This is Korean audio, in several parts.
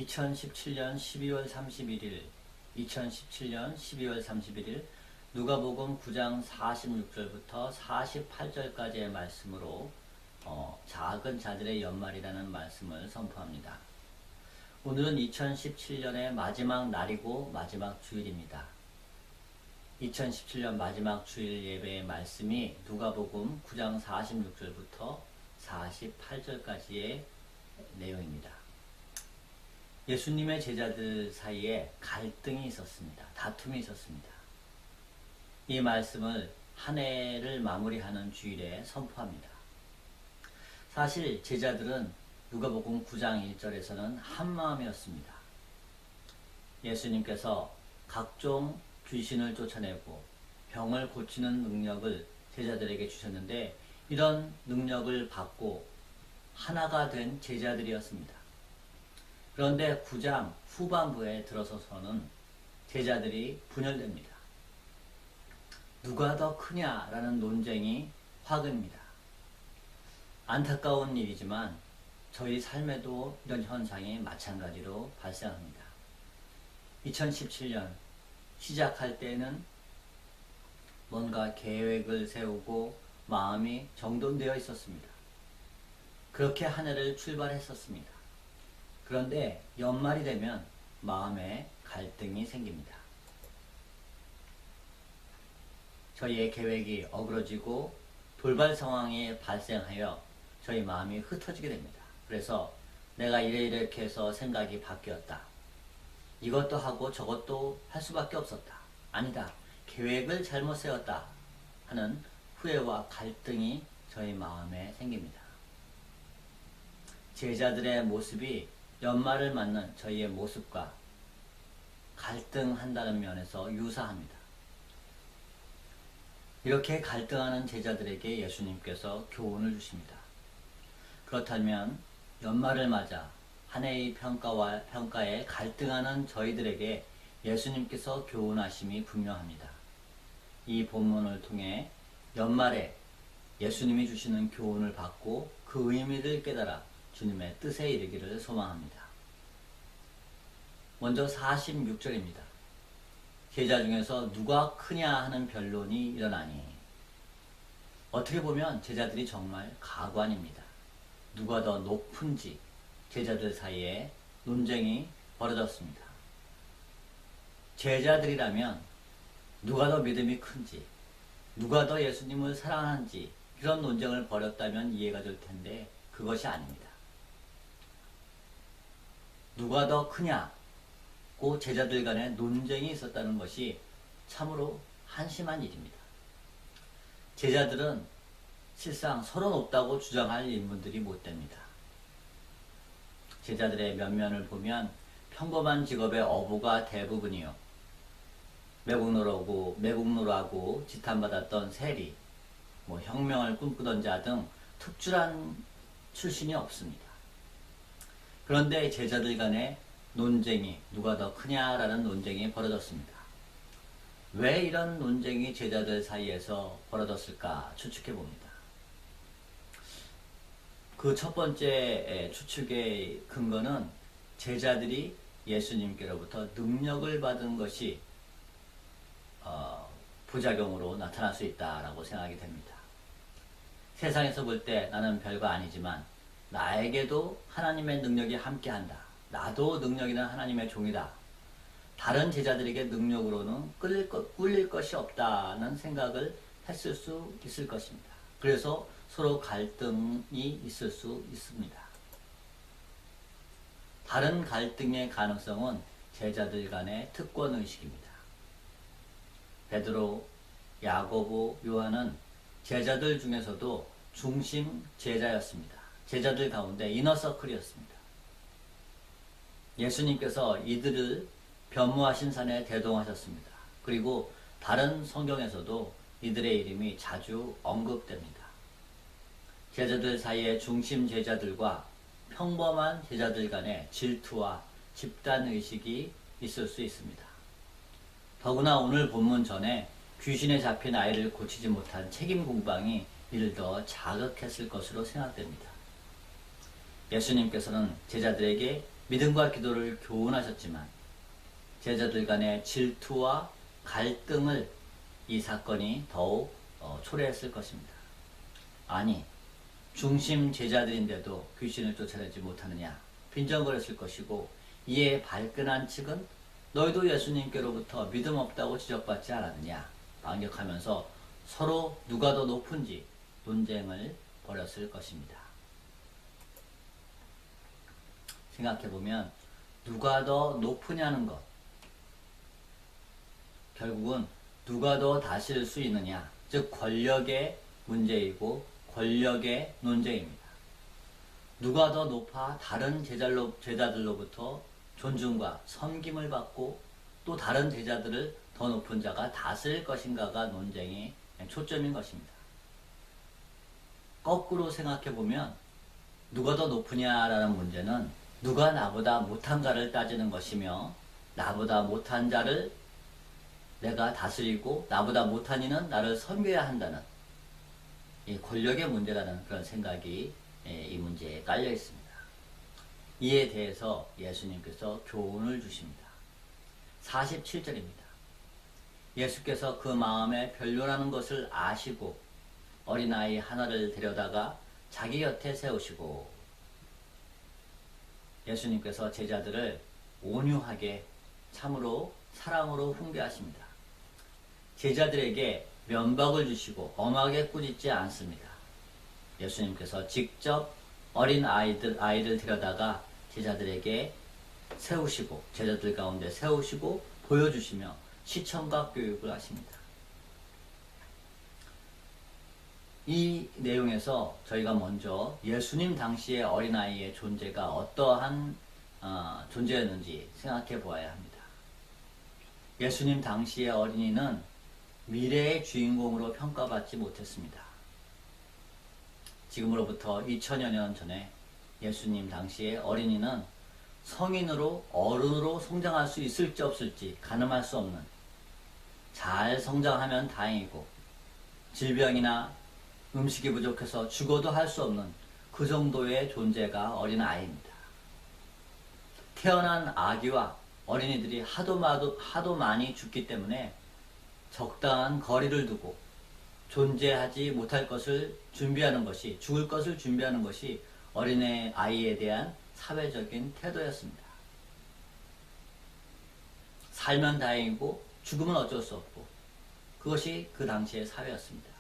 2017년 12월 31일, 2017년 12월 31일 누가복음 9장 46절부터 48절까지의 말씀으로 작은 자들의 연말이라는 말씀을 선포합니다. 오늘은 2017년의 마지막 날이고 마지막 주일입니다. 2017년 마지막 주일 예배의 말씀이 누가복음 9장 46절부터 48절까지의 내용입니다. 예수님의 제자들 사이에 갈등이 있었습니다. 다툼이 있었습니다. 이 말씀을 한 해를 마무리하는 주일에 선포합니다. 사실 제자들은 누가복음 9장 1절에서는 한마음이었습니다. 예수님께서 각종 귀신을 쫓아내고 병을 고치는 능력을 제자들에게 주셨는데 이런 능력을 받고 하나가 된 제자들이었습니다. 그런데 9장 후반부에 들어서서는 제자들이 분열됩니다. 누가 더 크냐라는 논쟁이 화근입니다. 안타까운 일이지만 저희 삶에도 이런 현상이 마찬가지로 발생합니다. 2017년 시작할 때는 뭔가 계획을 세우고 마음이 정돈되어 있었습니다. 그렇게 한 해를 출발했었습니다. 그런데 연말이 되면 마음에 갈등이 생깁니다. 저희의 계획이 어그러지고 돌발 상황이 발생하여 저희 마음이 흩어지게 됩니다. 그래서 내가 이렇게 해서 생각이 바뀌었다. 이것도 하고 저것도 할 수밖에 없었다. 아니다. 계획을 잘못 세웠다. 하는 후회와 갈등이 저희 마음에 생깁니다. 제자들의 모습이 연말을 맞는 저희의 모습과 갈등한다는 면에서 유사합니다. 이렇게 갈등하는 제자들에게 예수님께서 교훈을 주십니다. 그렇다면 연말을 맞아 한 해의 평가에 갈등하는 저희들에게 예수님께서 교훈하심이 분명합니다. 이 본문을 통해 연말에 예수님이 주시는 교훈을 받고 그 의미를 깨달아 주님의 뜻에 이르기를 소망합니다. 먼저 46절입니다. 제자 중에서 누가 크냐 하는 변론이 일어나니 어떻게 보면 제자들이 정말 가관입니다. 누가 더 높은지 제자들 사이에 논쟁이 벌어졌습니다. 제자들이라면 누가 더 믿음이 큰지 누가 더 예수님을 사랑하는지 이런 논쟁을 벌였다면 이해가 될 텐데 그것이 아닙니다. 누가 더 크냐고 제자들 간에 논쟁이 있었다는 것이 참으로 한심한 일입니다. 제자들은 실상 서로 높다고 주장할 인물들이 못 됩니다. 제자들의 면면을 보면 평범한 직업의 어부가 대부분이요. 매국노라고 지탄받았던 세리, 혁명을 꿈꾸던 자 등 특출한 출신이 없습니다. 그런데 제자들 간의 논쟁이 누가 더 크냐라는 논쟁이 벌어졌습니다. 왜 이런 논쟁이 제자들 사이에서 벌어졌을까 추측해 봅니다. 그 첫 번째 추측의 근거는 제자들이 예수님께로부터 능력을 받은 것이 부작용으로 나타날 수 있다라고 생각이 됩니다. 세상에서 볼 때 나는 별거 아니지만 나에게도 하나님의 능력이 함께한다. 나도 능력 있는 하나님의 종이다. 다른 제자들에게 능력으로는 꿀릴 것이 없다는 생각을 했을 수 있을 것입니다. 그래서 서로 갈등이 있을 수 있습니다. 다른 갈등의 가능성은 제자들 간의 특권의식입니다. 베드로, 야고보, 요한은 제자들 중에서도 중심 제자였습니다. 제자들 가운데 이너서클이었습니다. 예수님께서 이들을 변무하신 산에 대동하셨습니다. 그리고 다른 성경에서도 이들의 이름이 자주 언급됩니다. 제자들 사이의 중심 제자들과 평범한 제자들 간의 질투와 집단의식이 있을 수 있습니다. 더구나 오늘 본문 전에 귀신에 잡힌 아이를 고치지 못한 책임 공방이 이를 더 자극했을 것으로 생각됩니다. 예수님께서는 제자들에게 믿음과 기도를 교훈하셨지만 제자들 간의 질투와 갈등을 이 사건이 더욱 초래했을 것입니다. 아니, 중심 제자들인데도 귀신을 쫓아내지 못하느냐 빈정거렸을 것이고, 이에 발끈한 측은 너희도 예수님께로부터 믿음 없다고 지적받지 않았느냐 반격하면서 서로 누가 더 높은지 논쟁을 벌였을 것입니다. 생각해보면 누가 더 높으냐는 것, 결국은 누가 더 다스릴 수 있느냐, 즉 권력의 문제이고 권력의 논쟁입니다. 누가 더 높아 다른 제자들로부터 존중과 섬김을 받고 또 다른 제자들을 더 높은 자가 다스릴 것인가가 논쟁의 초점인 것입니다. 거꾸로 생각해보면 누가 더 높으냐라는 문제는 누가 나보다 못한가를 따지는 것이며, 나보다 못한 자를 내가 다스리고 나보다 못한 이는 나를 섬겨야 한다는 이 권력의 문제라는 그런 생각이 이 문제에 깔려 있습니다. 이에 대해서 예수님께서 교훈을 주십니다. 47절입니다. 예수께서 그 마음에 변론하는 것을 아시고 어린아이 하나를 데려다가 자기 곁에 세우시고, 예수님께서 제자들을 온유하게 참으로 사랑으로 훈계하십니다. 제자들에게 면박을 주시고 엄하게 꾸짖지 않습니다. 예수님께서 직접 어린 아이를 데려다가 제자들에게 세우시고, 제자들 가운데 세우시고 보여주시며 시청각 교육을 하십니다. 이 내용에서 저희가 먼저 예수님 당시의 어린아이의 존재가 어떠한 존재였는지 생각해 보아야 합니다. 예수님 당시의 어린이는 미래의 주인공으로 평가받지 못했습니다. 지금으로부터 2000여 년 전에 예수님 당시의 어린이는 성인으로 어른으로 성장할 수 있을지 없을지 가늠할 수 없는, 잘 성장하면 다행이고 질병이나 음식이 부족해서 죽어도 할 수 없는 그 정도의 존재가 어린아이입니다. 태어난 아기와 어린이들이 하도 많이 죽기 때문에 적당한 거리를 두고 존재하지 못할 것을 준비하는 것이, 죽을 것을 준비하는 것이 어린아이에 대한 사회적인 태도였습니다. 살면 다행이고 죽으면 어쩔 수 없고, 그것이 그 당시의 사회였습니다.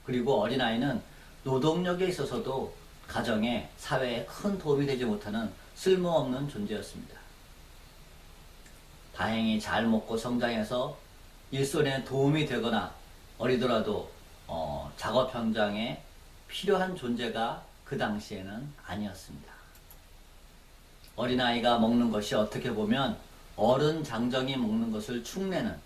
그리고 어린아이는 노동력에 있어서도 가정에, 사회에 큰 도움이 되지 못하는 쓸모없는 존재였습니다. 다행히 잘 먹고 성장해서 일손에 도움이 되거나 어리더라도 작업 현장에 필요한 존재가 그 당시에는 아니었습니다. 어린아이가 먹는 것이 어떻게 보면 어른 장정이 먹는 것을 축내는,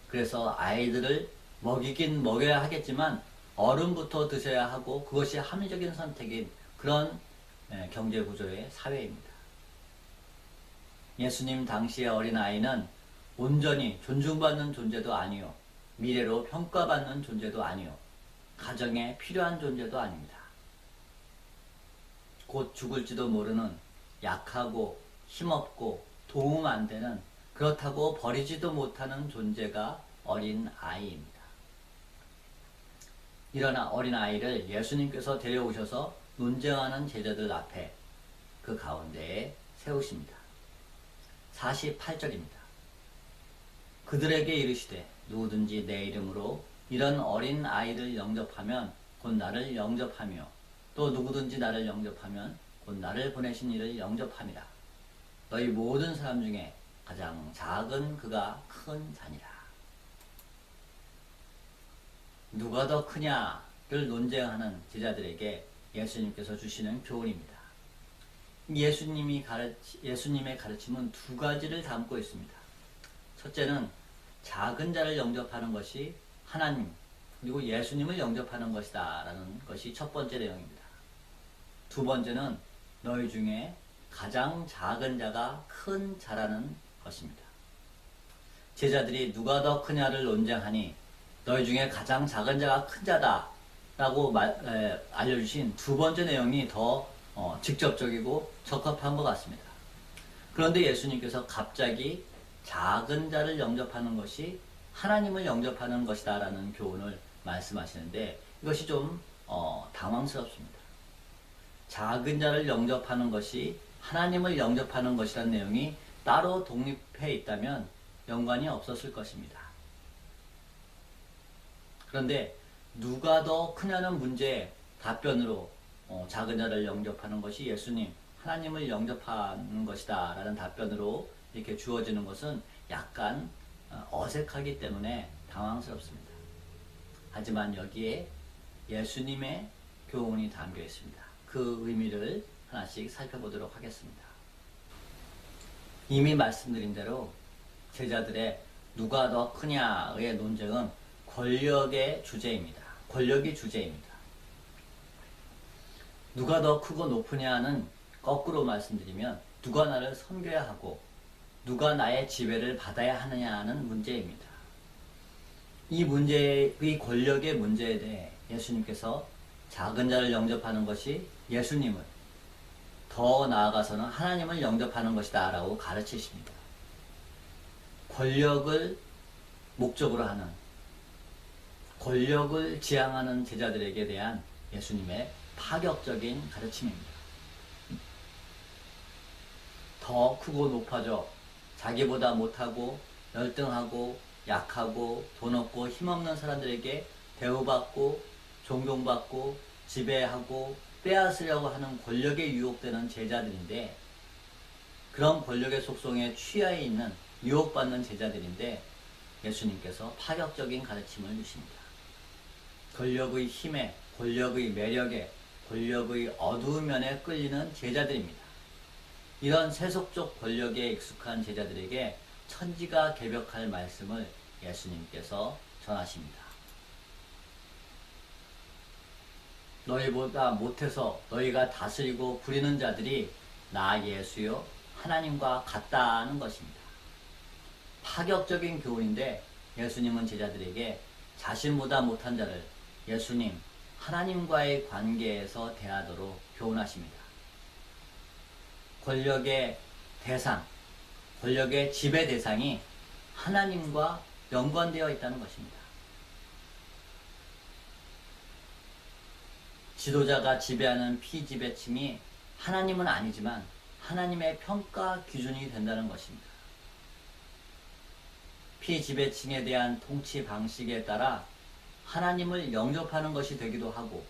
그래서 아이들을 먹이긴 먹여야 하겠지만 어른부터 드셔야 하고 그것이 합리적인 선택인 그런 경제구조의 사회입니다. 예수님 당시의 어린아이는 온전히 존중받는 존재도 아니요, 미래로 평가받는 존재도 아니요, 가정에 필요한 존재도 아닙니다. 곧 죽을지도 모르는 약하고 힘없고 도움 안 되는, 그렇다고 버리지도 못하는 존재가 어린아이입니다. 이런 어린아이를 예수님께서 데려오셔서 논쟁하는 제자들 앞에 그 가운데에 세우십니다. 48절입니다. 그들에게 이르시되 누구든지 내 이름으로 이런 어린 아이를 영접하면 곧 나를 영접하며, 또 누구든지 나를 영접하면 곧 나를 보내신 이를 영접함이라. 너희 모든 사람 중에 가장 작은 그가 큰 자니라. 누가 더 크냐를 논쟁하는 제자들에게 예수님께서 주시는 교훈입니다. 예수님의 가르침은 두 가지를 담고 있습니다. 첫째는 작은 자를 영접하는 것이 하나님 그리고 예수님을 영접하는 것이다 라는 것이 첫 번째 내용입니다. 두 번째는 너희 중에 가장 작은 자가 큰 자라는 것입니다. 제자들이 누가 더 크냐를 논쟁하니 너희 중에 가장 작은 자가 큰 자다 라고 알려주신 두 번째 내용이 더 직접적이고 적합한 것 같습니다. 그런데 예수님께서 갑자기 작은 자를 영접하는 것이 하나님을 영접하는 것이다 라는 교훈을 말씀하시는데 이것이 좀 당황스럽습니다. 작은 자를 영접하는 것이 하나님을 영접하는 것이라는 내용이 따로 독립해 있다면 연관이 없었을 것입니다. 그런데 누가 더 크냐는 문제에 답변으로 작은 자를 영접하는 것이 예수님, 하나님을 영접하는 것이다 라는 답변으로 이렇게 주어지는 것은 약간 어색하기 때문에 당황스럽습니다. 하지만 여기에 예수님의 교훈이 담겨 있습니다. 그 의미를 하나씩 살펴보도록 하겠습니다. 이미 말씀드린 대로 제자들의 누가 더 크냐의 논쟁은 권력의 주제입니다. 권력이 주제입니다. 누가 더 크고 높으냐는 거꾸로 말씀드리면 누가 나를 섬겨야 하고 누가 나의 지배를 받아야 하느냐는 문제입니다. 이 권력의 문제에 대해 예수님께서 작은 자를 영접하는 것이 예수님을, 더 나아가서는 하나님을 영접하는 것이다 라고 가르치십니다. 권력을 목적으로 하는, 권력을 지향하는 제자들에게 대한 예수님의 파격적인 가르침입니다. 더 크고 높아져 자기보다 못하고 열등하고 약하고 돈 없고 힘없는 사람들에게 대우받고 존경받고 지배하고 빼앗으려고 하는 권력에 유혹되는 제자들인데, 그런 권력의 속성에 취해 있는 유혹받는 제자들인데 예수님께서 파격적인 가르침을 주십니다. 권력의 힘에, 권력의 매력에, 권력의 어두운 면에 끌리는 제자들입니다. 이런 세속적 권력에 익숙한 제자들에게 천지가 개벽할 말씀을 예수님께서 전하십니다. 너희보다 못해서 너희가 다스리고 부리는 자들이 나 예수요 하나님과 같다는 것입니다. 파격적인 교훈인데 예수님은 제자들에게 자신보다 못한 자를 예수님, 하나님과의 관계에서 대하도록 교훈하십니다. 권력의 대상, 권력의 지배 대상이 하나님과 연관되어 있다는 것입니다. 지도자가 지배하는 피지배층이 하나님은 아니지만 하나님의 평가 기준이 된다는 것입니다. 피지배층에 대한 통치 방식에 따라 하나님을 영접하는 것이 되기도 하고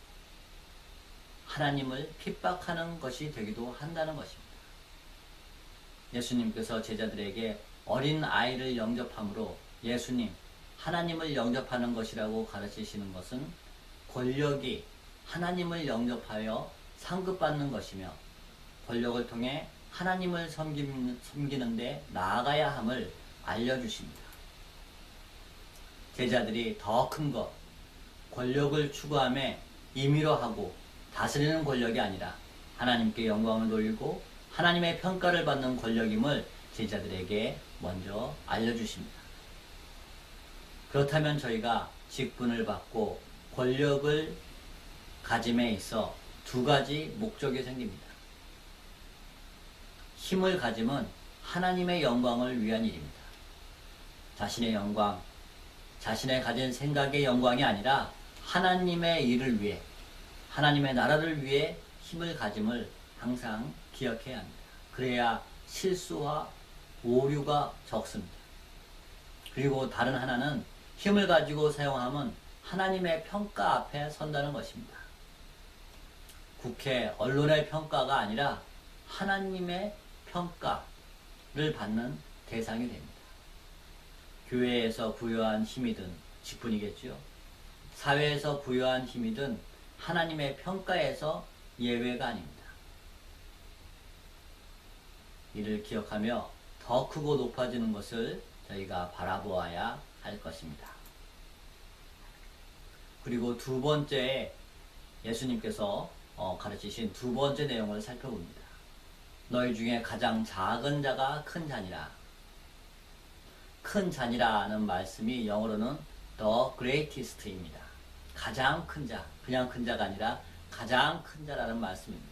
하나님을 핍박하는 것이 되기도 한다는 것입니다. 예수님께서 제자들에게 어린 아이를 영접함으로 예수님, 하나님을 영접하는 것이라고 가르치시는 것은 권력이 하나님을 영접하여 상급받는 것이며 권력을 통해 하나님을 섬기는 데 나아가야 함을 알려주십니다. 제자들이 더 큰 것, 권력을 추구함에 임의로 하고 다스리는 권력이 아니라 하나님께 영광을 돌리고 하나님의 평가를 받는 권력임을 제자들에게 먼저 알려주십니다. 그렇다면 저희가 직분을 받고 권력을 가짐에 있어 두 가지 목적이 생깁니다. 힘을 가짐은 하나님의 영광을 위한 일입니다. 자신의 영광, 자신의 가진 생각의 영광이 아니라 하나님의 일을 위해, 하나님의 나라를 위해 힘을 가짐을 항상 기억해야 합니다. 그래야 실수와 오류가 적습니다. 그리고 다른 하나는 힘을 가지고 사용하면 하나님의 평가 앞에 선다는 것입니다. 국회, 언론의 평가가 아니라 하나님의 평가를 받는 대상이 됩니다. 교회에서 부여한 힘이든 직분이겠지요. 사회에서 부여한 힘이든 하나님의 평가에서 예외가 아닙니다. 이를 기억하며 더 크고 높아지는 것을 저희가 바라보아야 할 것입니다. 그리고 두 번째 예수님께서 가르치신 두 번째 내용을 살펴봅니다. 너희 중에 가장 작은 자가 큰 자니라. 큰 자니라는 말씀이 영어로는 the greatest입니다. 가장 큰 자, 그냥 큰 자가 아니라 가장 큰 자라는 말씀입니다.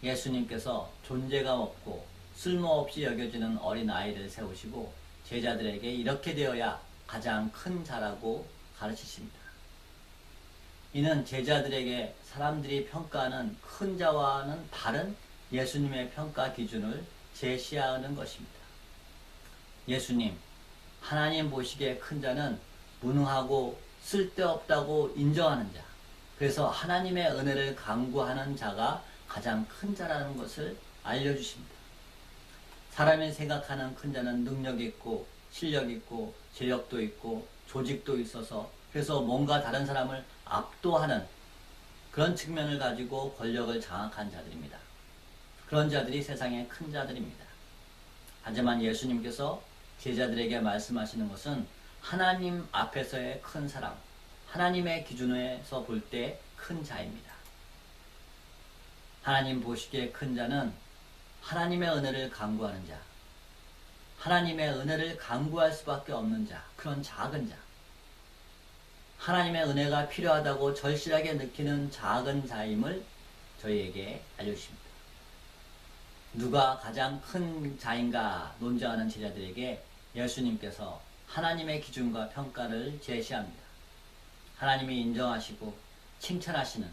예수님께서 존재감 없고 쓸모없이 여겨지는 어린아이를 세우시고 제자들에게 이렇게 되어야 가장 큰 자라고 가르치십니다. 이는 제자들에게 사람들이 평가하는 큰 자와는 다른 예수님의 평가 기준을 제시하는 것입니다. 예수님, 하나님 보시기에 큰 자는 무능하고 쓸데없다고 인정하는 자, 그래서 하나님의 은혜를 간구하는 자가 가장 큰 자라는 것을 알려주십니다. 사람이 생각하는 큰 자는 능력 있고 실력 있고 재력도 있고 조직도 있어서 그래서 뭔가 다른 사람을 압도하는 그런 측면을 가지고 권력을 장악한 자들입니다. 그런 자들이 세상의 큰 자들입니다. 하지만 예수님께서 제자들에게 말씀하시는 것은 하나님 앞에서의 큰 사람, 하나님의 기준에서 볼 때 큰 자입니다. 하나님 보시기에 큰 자는 하나님의 은혜를 간구하는 자, 하나님의 은혜를 간구할 수밖에 없는 자, 그런 작은 자, 하나님의 은혜가 필요하다고 절실하게 느끼는 작은 자임을 저희에게 알려주십니다. 누가 가장 큰 자인가 논쟁하는 제자들에게 예수님께서 하나님의 기준과 평가를 제시합니다. 하나님이 인정하시고 칭찬하시는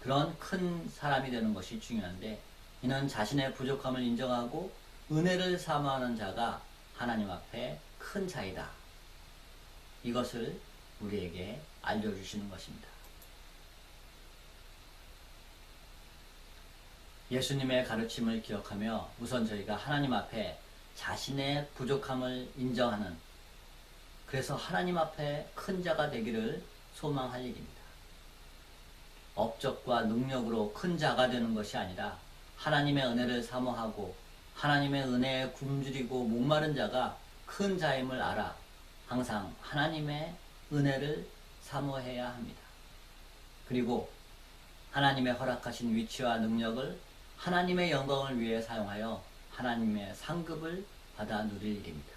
그런 큰 사람이 되는 것이 중요한데, 이는 자신의 부족함을 인정하고 은혜를 사모하는 자가 하나님 앞에 큰 자이다. 이것을 우리에게 알려주시는 것입니다. 예수님의 가르침을 기억하며 우선 저희가 하나님 앞에 자신의 부족함을 인정하는, 그래서 하나님 앞에 큰 자가 되기를 소망할 일입니다. 업적과 능력으로 큰 자가 되는 것이 아니라 하나님의 은혜를 사모하고 하나님의 은혜에 굶주리고 목마른 자가 큰 자임을 알아 항상 하나님의 은혜를 사모해야 합니다. 그리고 하나님의 허락하신 위치와 능력을 하나님의 영광을 위해 사용하여 하나님의 상급을 받아 누릴 일입니다.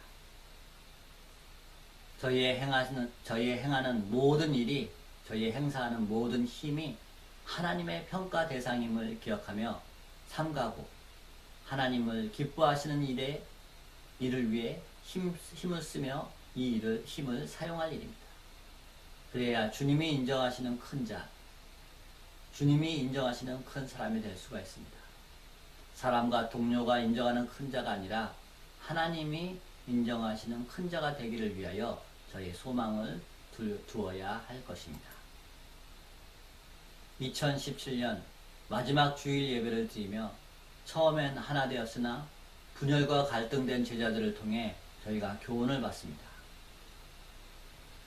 저희의 행하는 모든 일이, 저희의 행사하는 모든 힘이 하나님의 평가 대상임을 기억하며 삼가고 하나님을 기뻐하시는 일을 위해 힘을 쓰며 이 힘을 사용할 일입니다. 그래야 주님이 인정하시는 큰 자, 주님이 인정하시는 큰 사람이 될 수가 있습니다. 사람과 동료가 인정하는 큰 자가 아니라 하나님이 인정하시는 큰 자가 되기를 위하여 저희 소망을 두어야 할 것입니다. 2017년 마지막 주일 예배를 드리며 처음엔 하나 되었으나 분열과 갈등된 제자들을 통해 저희가 교훈을 받습니다.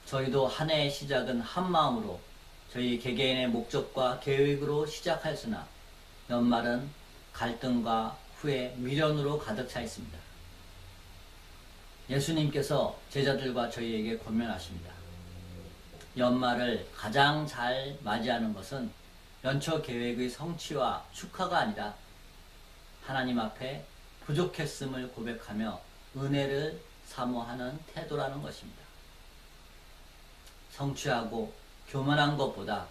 저희도 한 해의 시작은 한 마음으로 저희 개개인의 목적과 계획으로 시작하였으나 연말은 갈등과 후회, 미련으로 가득 차 있습니다. 예수님께서 제자들과 저희에게 권면하십니다. 연말을 가장 잘 맞이하는 것은 연초 계획의 성취와 축하가 아니라 하나님 앞에 부족했음을 고백하며 은혜를 사모하는 태도라는 것입니다. 성취하고 교만한 것보다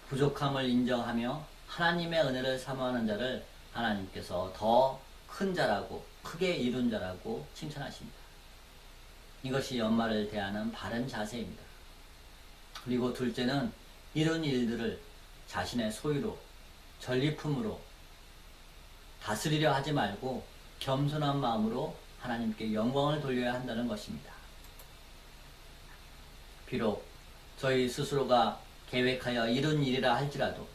부족함을 인정하며 하나님의 은혜를 사모하는 자를 하나님께서 더 큰 자라고, 크게 이룬 자라고 칭찬하십니다. 이것이 연말을 대하는 바른 자세입니다. 그리고 둘째는 이런 일들을 자신의 소유로, 전리품으로 다스리려 하지 말고 겸손한 마음으로 하나님께 영광을 돌려야 한다는 것입니다. 비록 저희 스스로가 계획하여 이룬 일이라 할지라도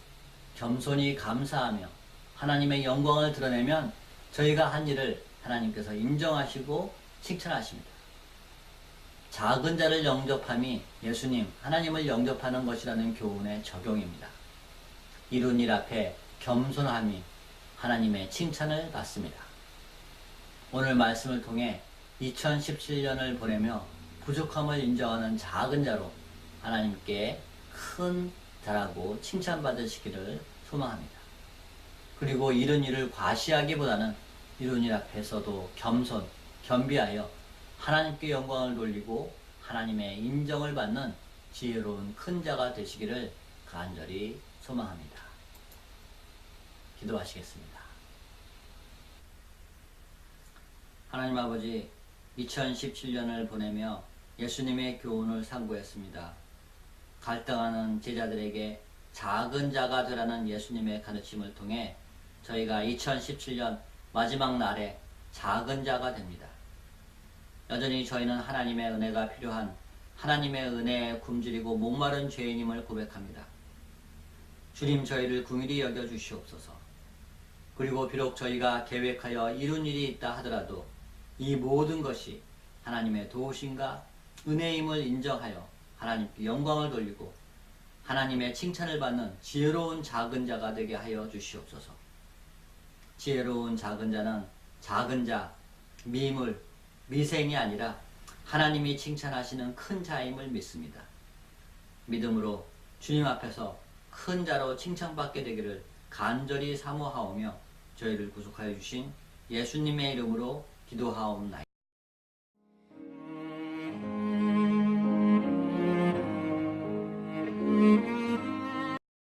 겸손히 감사하며 하나님의 영광을 드러내면 저희가 한 일을 하나님께서 인정하시고 칭찬하십니다. 작은 자를 영접함이 예수님, 하나님을 영접하는 것이라는 교훈의 적용입니다. 이룬 일 앞에 겸손함이 하나님의 칭찬을 받습니다. 오늘 말씀을 통해 2017년을 보내며 부족함을 인정하는 작은 자로 하나님께 큰 자라고 칭찬받으시기를 소망합니다. 그리고 이런 일을 과시하기보다는 이런 일 앞에서도 겸비하여 하나님께 영광을 돌리고 하나님의 인정을 받는 지혜로운 큰 자가 되시기를 간절히 소망합니다. 기도하시겠습니다. 하나님 아버지, 2017년을 보내며 예수님의 교훈을 상고했습니다. 갈등하는 제자들에게 작은 자가 되라는 예수님의 가르침을 통해 저희가 2017년 마지막 날에 작은 자가 됩니다. 여전히 저희는 하나님의 은혜가 필요한 하나님의 은혜에 굶주리고 목마른 죄인임을 고백합니다. 주님, 저희를 긍휼히 여겨 주시옵소서. 그리고 비록 저희가 계획하여 이룬 일이 있다 하더라도 이 모든 것이 하나님의 도우심과 은혜임을 인정하여 하나님께 영광을 돌리고 하나님의 칭찬을 받는 지혜로운 작은 자가 되게 하여 주시옵소서. 지혜로운 작은 자는 작은 자, 미물, 미생이 아니라 하나님이 칭찬하시는 큰 자임을 믿습니다. 믿음으로 주님 앞에서 큰 자로 칭찬받게 되기를 간절히 사모하오며 저희를 구속하여 주신 예수님의 이름으로 기도하옵나이다.